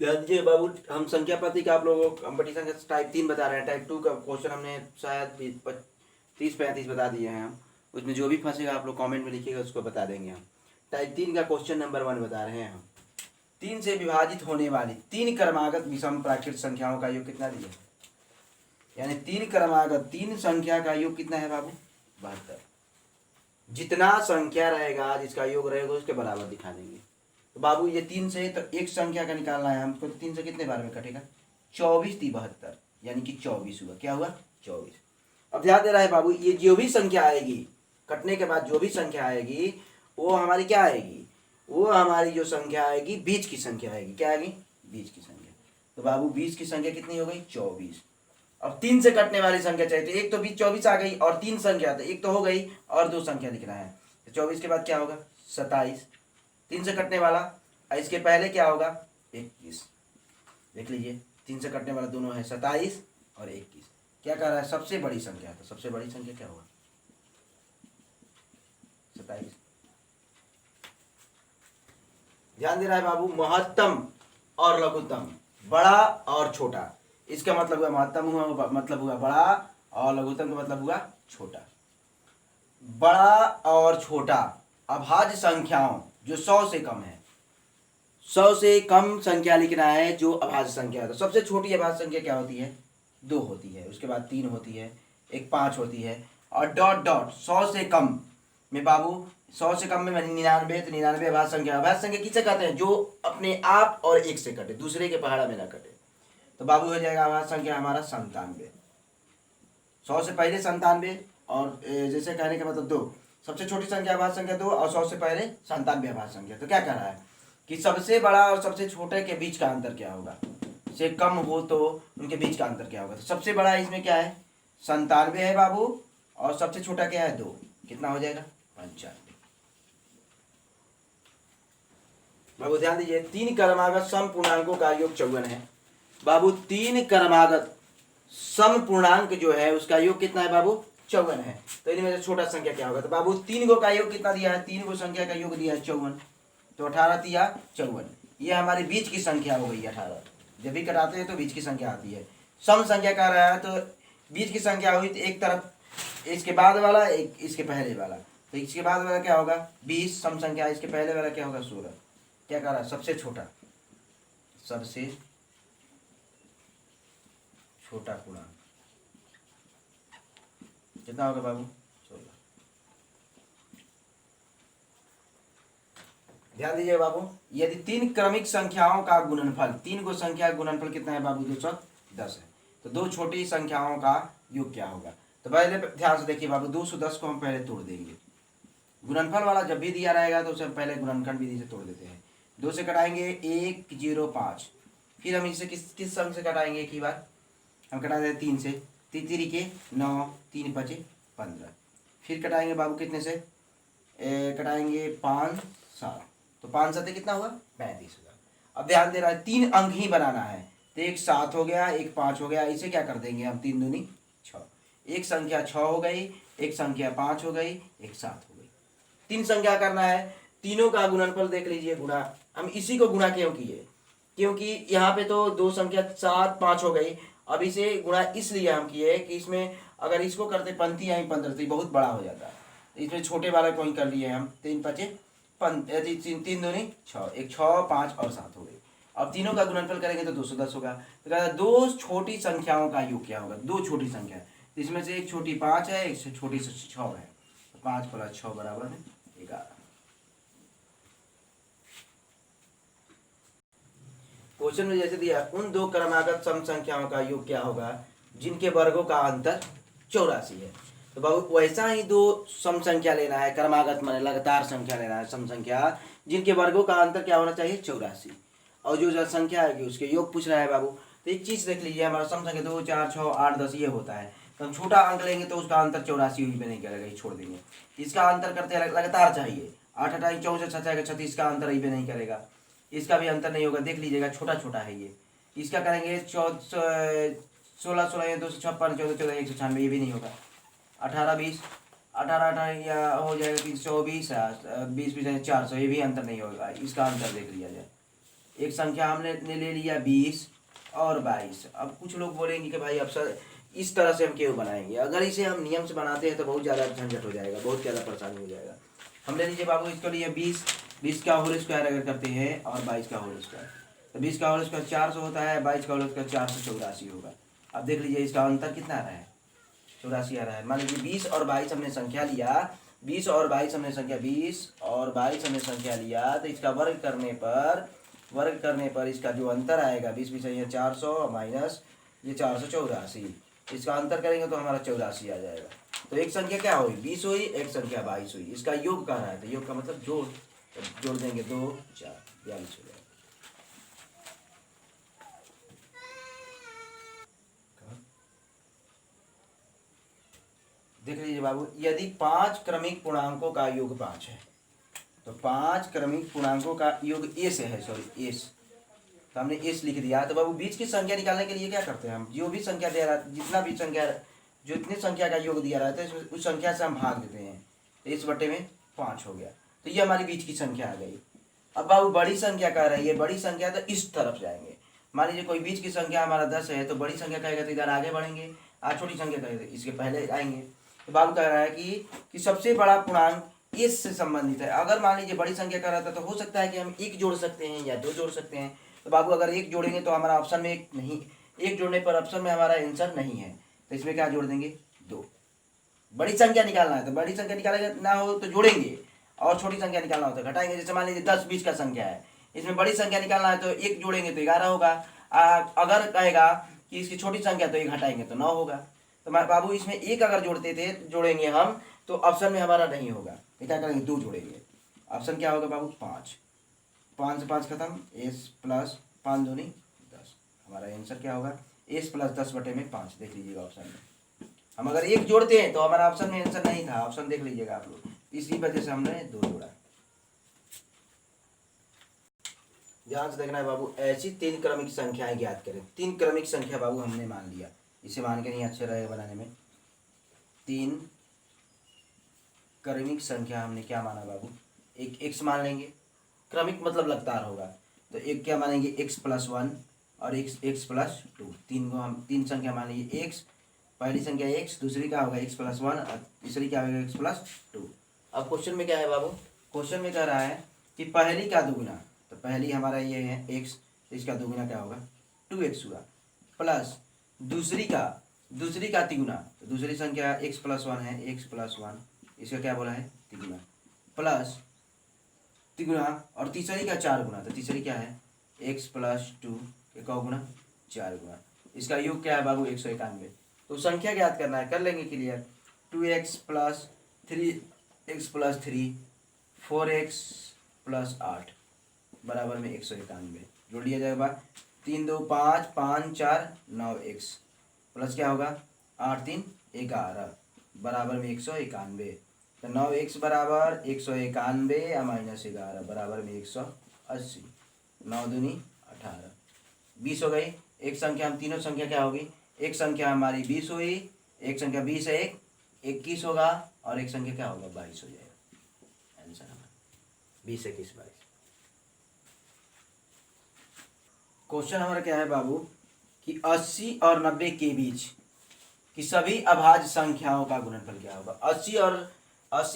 ध्यान दीजिए बाबू, हम संख्या पद्धति का आप लोगों को कंपटीशन का टाइप 3 बता रहे हैं। टाइप 2 का क्वेश्चन हमने शायद 30-35 बता दिए हैं हम। उसमें जो भी फंसेगा आप लोग कमेंट में लिखिएगा, उसको बता देंगे हम। टाइप 3 का क्वेश्चन नंबर 1 बता रहे हैं हम। 3 से विभाजित होने वाली 3 क्रमागत विषम प्राकृत संख्याओं का योग कितना दिया? यानी 3 क्रमागत 3 संख्या का योग कितना है बाबू? 72। जितना संख्या रहेगा जिसका योग रहेगा उसके बराबर दिखा देंगे। तो बाबू ये 3 से तो एक संख्या का निकालना है हमको। 3 से कितने बार में कटेगा? 24 × 72 यानी कि 24 हुआ। क्या हुआ? 24। अब ध्यान दे रहा है बाबू, ये जो भी संख्या आएगी कटने के बाद, जो भी संख्या आएगी वो हमारी क्या आएगी? वो हमारी जो संख्या आएगी बीच की संख्या आएगी। क्या आएगी? बीच की संख्या। तो बाबू बीच की संख्या कितनी हो गई? 24। अब 3 से कटने वाली संख्या चाहिए, तो एक तो बीच 24 आ गई और 3 संख्या, तो एक तो हो गई और 2 संख्या लिखना है। तो 24 के बाद क्या होगा? 27। 3 से कटने वाला, और इसके पहले क्या होगा? 21। देख लीजिए, 3 से कटने वाला दोनों है, 27 और 21। क्या कह रहा है? सबसे बड़ी संख्या। तो सबसे बड़ी संख्या क्या होगा? 27। ध्यान दे रहा है बाबू, महत्तम और लघुत्तम, बड़ा और छोटा। इसका मतलब हुआ महत्तम हुआ मतलब हुआ बड़ा, और लघुत्तम का मतलब हुआ छोटा। बड़ा और छोटा अभाज्य संख्याओं जो 100 से कम है, 100 से कम संख्या लिखना है जो अभाज्य संख्या है। तो सबसे छोटी अभाज्य संख्या क्या होती है? 2 होती है, उसके बाद 3 होती है, एक 5 होती है, और डॉट डॉट 100 से कम में बाबू, 100 से कम में 99, तो 99 अभाज्य संख्या। अभाज्य संख्या किसे कहते हैं? जो अपने आप और एक से कटे, दूसरे के पहाड़ा में ना कटे। तो बाबू हो जाएगा अभाज्य संख्या हमारा 97। 100 से पहले 97, और जैसे कहने का मतलब 2, सबसे छोटी संख्या अभाज्य संख्या 2, और 100 से पहले 97 अभाज्य संख्या। तो क्या कह रहा है कि सबसे बड़ा और सबसे छोटे के बीच का अंतर क्या होगा? से कम हो तो उनके बीच का अंतर क्या होगा? तो सबसे बड़ा इसमें क्या है? 97 है बाबू, और सबसे छोटा क्या है? 2। कितना हो जाएगा? 95। बाबू ध्यान दीजिए, 3 क्रमागत सम पूर्णांकों का योग 54 है। बाबू 3 क्रमागत सम पूर्णांक जो है उसका योग कितना है बाबू? 54 है। तो इनमें से छोटा संख्या क्या होगा? तो बाबू 3 गो का योग कितना दिया है? 3 गो संख्या का योग दिया है 54। तो 18 दिया 54, ये हमारी बीच की संख्या हो गई 18। जब भी कटाते हैं तो बीच की संख्या आती है। सम संख्या कह रहा है तो बीच की संख्या हुई तो एक तरफ इसके बाद वाला, एक इसके पहले वाला। तो इसके बाद वाला क्या होगा? 20 सम संख्या, इसके पहले वाला क्या होगा? 16। क्या कह रहा है? सबसे छोटा, सबसे छोटा पूर्णांक कितना होगा बाबू? 16। ध्यान दीजिए बाबू, यदि 3 क्रमिक संख्याओं का गुणनफल, 3 को संख्या का गुणनफल कितना है बाबू? 210 है। तो 2 छोटी संख्याओं का योग क्या होगा? तो पहले ध्यान से देखिए बाबू, 210 को हम पहले तोड़ देंगे। गुणनफल वाला जब भी दिया रहेगा तो उसे पहले गुणनखंड विधि से तोड़ देते हैं। 2 से कटाएंगे 105, फिर हम इसे किस संख्या से कटाएंगे? एक ही बार हम कटा देते 3 से, 3 के 9, 3 5 15। फिर कटाएंगे बाबू कितने से? कटाएंगे 5 7, तो 5 7 कितना हुआ? 35 हुआ। अब ध्यान दे रहा है 3 अंक ही बनाना है, तो एक 7 हो गया, एक 5 हो गया। इसे क्या कर देंगे हम? 3 दूनी 6। एक संख्या 6 हो गई, एक संख्या 5 हो गई, एक 7 हो गई। 3 संख्या करना है, तीनों का गुणनफल देख लीजिए, गुणा। हम इसी को गुणा क्यों किए? क्योंकि यहाँ पे तो 2 संख्या 7 5 हो गई। अब इसे गुणा इसलिए हम किए कि इसमें अगर इसको करते पंक्ति आई 15 तो बहुत बड़ा हो जाता है। इसमें छोटे वाला को ही कर लिए हम। 3 5 3 दूनी 6, एक 6 5 और 7 हो गई। अब तीनों का गुणनफल करेंगे तो 210 होगा। तो कहता है 2 छोटी संख्याओं का योग क्या होगा? 2 छोटी संख्या, तो इसमें से एक छोटी 5 है, एक छोटी 6 है। 5 + 6 बराबर है 11। क्वेश्चन में जैसे दिया, उन 2 क्रमागत सम संख्याओं का योग क्या होगा जिनके वर्गों का अंतर 84 है। तो बाबू वैसा ही 2 सम संख्या लेना है, क्रमागत माने लगातार संख्या लेना है, सम संख्या जिनके वर्गों का अंतर क्या होना चाहिए? 84। और जो संख्या आएगी उसके योग पूछ रहा है बाबू। तो एक चीज देख लीजिए, हमारा सम संख्या 2 4 6 8 10 ये होता है। तो हम छोटा अंक लेंगे तो उसका अंतर 84 हुई पे नहीं करेगा, ये छोड़ देंगे। इसका अंतर करते लगातार चाहिए, 8 8 64 66 36 का अंतर ही पे नहीं करेगा। इसका भी अंतर नहीं होगा, देख लीजिएगा, छोटा छोटा है ये। इसका करेंगे 16 16 256 14 14 196, ये भी नहीं होगा। 18 20 18 18 या हो जाएगा 324, 20 20 400, ये भी अंतर नहीं होगा। इसका अंतर देख लिया जाए, एक संख्या हमने ले लिया 20 और 22। अब कुछ लोग बोलेंगे कि भाई अब सर इस तरह से हम क्यों बनाएंगे, अगर इसे हम नियम से बनाते हैं तो बहुत ज़्यादा झंझट हो जाएगा, बहुत ज़्यादा परेशानी हो जाएगा। हम ले लीजिए बाबू इसके लिए 20 का होल स्क्वायर अगर करते हैं और 22 का होल स्क्वायर, तो 20 का होल स्क्वायर 400 होता है, 22 का होल स्क्वायर 484 होगा। अब देख लीजिए इसका अंतर कितना आ रहा है, 84 आ रहा है। मान लीजिए 20 और 22 हमने संख्या लिया, 20 और 22 हमने संख्या 20 और 22 हमने संख्या लिया, तो इसका वर्ग करने पर इसका जो अंतर आएगा 20 ये 400 माइनस ये 484, इसका अंतर करेंगे तो हमारा 84 आ जाएगा। तो एक संख्या क्या हुई 20 हुई, एक संख्या 22 हुई, इसका योग कहना है, तो योग का मतलब जोड़, तो जोड़ देंगे 2 4 42 हो जाएगा। देख लीजिए बाबू, यदि 5 क्रमिक पूर्णांकों का योग 5 है, तो 5 क्रमिक पूर्णांकों का योग एस है, सॉरी एस, तो हमने एस लिख दिया। तो बाबू बीच की संख्या निकालने के लिए क्या करते हैं हम, जो भी संख्या दे रहा है, जितना भी संख्या जो इतनी संख्या का योग दिया रहता है उस संख्या से हम भाग देते हैं, तो इस बटे में 5 हो गया, तो ये हमारी बीच की संख्या आ गई। अब बाबू बड़ी संख्या कह रही है, बड़ी संख्या तो इस तरफ जाएंगे। मान लीजिए कोई बीच की संख्या हमारा 10 है, तो बड़ी संख्या कहेगा तो इधर आगे बढ़ेंगे, आज छोटी संख्या कहेगा तो इसके पहले आएंगे। तो बाबू कह रहा है कि सबसे बड़ा पूर्णांक इस से संबंधित है। अगर मान लीजिए बड़ी संख्या का रहता तो हो सकता है कि हम 1 जोड़ सकते हैं या 2 जोड़ सकते हैं। तो बाबू अगर 1 जोड़ेंगे तो हमारा ऑप्शन में 1 नहीं, 1 जोड़ने पर ऑप्शन में हमारा आंसर नहीं है, तो इसमें क्या जोड़ देंगे 2। बड़ी संख्या निकालना है तो बड़ी संख्या निकालेंगे ना हो तो जोड़ेंगे, और छोटी संख्या निकालना हो तो घटाएंगे। जैसे मान लीजिए 10 20 का संख्या है, इसमें बड़ी संख्या निकालना है तो 1 जोड़ेंगे तो 11 होगा, अगर कहेगा कि इसकी छोटी संख्या तो 1 घटाएंगे तो 9 होगा। तो बाबू इसमें 1 अगर जोड़ेंगे हम तो ऑप्शन में हमारा नहीं होगा, तो क्या करेंगे 2 जोड़ेंगे, ऑप्शन क्या होगा बाबू 5, 5 से 5 खत्म, एस प्लस 5 दूनी 10, हमारा आंसर क्या होगा एस प्लस 10 बटे में 5। देख लीजिएगा ऑप्शन में हम अगर 1 जोड़ते हैं तो हमारा ऑप्शन में आंसर नहीं था, ऑप्शन देख लीजिएगा आप लोग, इसी वजह से हमने 2 जोड़ा। ध्यान से देखना है बाबू, ऐसी 3 क्रमिक संख्याएं ज्ञात करें। 3 क्रमिक संख्या बाबू हमने मान लिया, इसे मान के नहीं अच्छे रहेगा बनाने में। 3 क्रमिक संख्या हमने क्या माना बाबू, एक x मान लेंगे, क्रमिक मतलब लगातार होगा, तो एक क्या मानेंगे x प्लस 1 और x प्लस 2, 3 को हम 3 संख्या मान लीजिए x, पहली संख्या x, दूसरी क्या होगा x प्लस 1 और तीसरी क्या होगा x प्लस 2। अब क्वेश्चन में क्या है बाबू, क्वेश्चन में कह रहा है कि पहली का दुगुना, तो पहली हमारा ये है x, इसका दुगुना क्या होगा 2x हुआ, प्लस दूसरी का तिगुना, तो दूसरी संख्या x प्लस 1 है, x प्लस 1, इसका क्या बोला है तिगुना, प्लस तिगुना, और तीसरी का 4 गुना, तो तीसरी क्या है x प्लस 2 का गुना 4 गुना, इसका योग क्या है बाबू 191। तो संख्या ज्ञात करना है, कर लेंगे clear. 2x plus 3x plus 3 4x plus 8 बराबर में 191, जोड़ लिया जाएगा। 3 2 5 5 4 9x प्लस क्या होगा 8 3 11 बराबर में 191, तो 9x बराबर 191 और माइनस 11 बराबर में 180, 9 दूनी 18, 20 हो गई। एक संख्या हम तीनों संख्या क्या होगी, एक संख्या हमारी 20 हुई, एक संख्या 20 है, 21 होगा, और एक संख्या क्या होगा 22 हो जाएगा। आंसर हमारा 20 21 22। क्वेश्चन हमारा क्या है बाबू कि 80 और 90 के बीच की सभी अभाज्य संख्याओं का गुणनफल क्या होगा। 80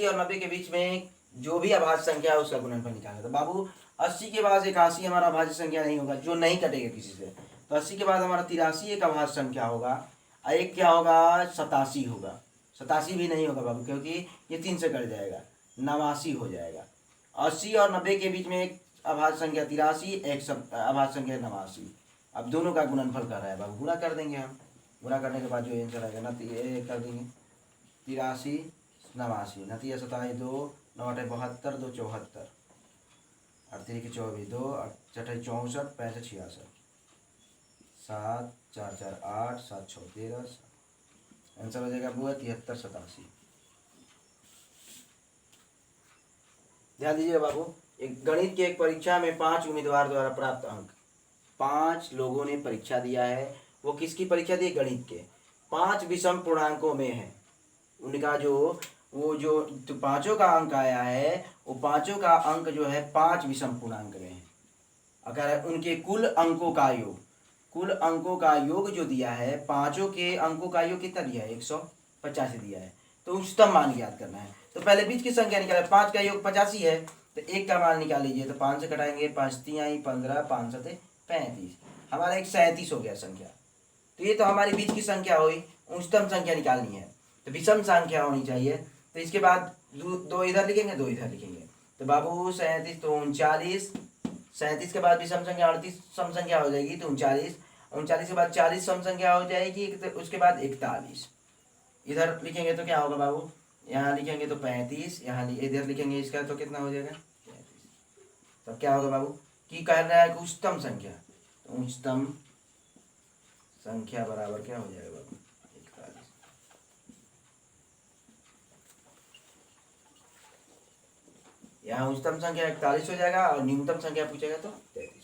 और 90 के बीच में जो भी अभाज्य संख्या है उसका गुणनफल निकालना। तो बाबू 80 के बाद 81 हमारा अभाज्य संख्या नहीं होगा, जो नहीं कटेगा किसी से। तो 80 के बाद हमारा 83 एक अभाज्य संख्या होगा, और एक क्या होगा 87 होगा। 87 भी नहीं होगा बाबू, क्योंकि ये 3 से कट जाएगा, 89 हो जाएगा। 80 और 90 के बीच में एक अभाज्य संख्या 83, एक अभाज्य संख्या 89। अब दोनों का गुणनफल कर रहा है बाबू, गुणा कर देंगे हम। गुणा करने के बाद जो आंसर आएगा ना, तो ये कर देंगे 83 89, ना 3 27 2 9 8 72 2 74, 8 3 24 2 8 6 64 65 66 7 4 4 8 7 6 13, आंसर हो जाएगा बुआ 73 87। ध्यान दीजिए बाबू, एक गणित की एक परीक्षा में 5 उम्मीदवार द्वारा प्राप्त अंक, 5 लोगों ने परीक्षा दिया है। वो किसकी परीक्षा दी, गणित के। 5 विषम पूर्णांकों में है उनका जो पांचों का अंक आया है, वो पांचों का अंक जो है 5 विषम पूर्णांक में है। अगर उनके कुल अंकों का योग, कुल अंकों का योग जो दिया है, पांचों के अंकों का योग कितना दिया है, 185 दिया है। तो उच्चतम मान ज्ञात करना है। तो पहले बीच की संख्या निकाले, 5 का योग 85 है, तो 1 का मान निकाल लीजिए। तो 5 से कटाएंगे, 5 3 आई 15, 5 7 35, हमारा एक 37 हो गया संख्या। तो ये तो हमारी बीच की संख्या हुई। उच्चतम संख्या निकालनी है तो विषम संख्या होनी चाहिए। तो इसके बाद दो इधर लिखेंगे, दो इधर लिखेंगे। तो बाबू 37 तो 39, 37 के बाद विषम संख्या 38 सम संख्या हो जाएगी, तो 39, 39 के बाद 40 सम संख्या हो जाएगी, तो उसके बाद 41 इधर लिखेंगे तो क्या होगा बाबू, यहाँ लिखेंगे तो 35, यहाँ इधर लिखेंगे इसका तो कितना हो जाएगा 33। तब क्या होगा बाबू कि कह रहा है कि उच्चतम संख्या, तो उच्चतम संख्या बराबर क्या हो जाएगा बाबू 41। यहाँ उच्चतम संख्या 41 हो जाएगा और न्यूनतम संख्या पूछेगा तो 33।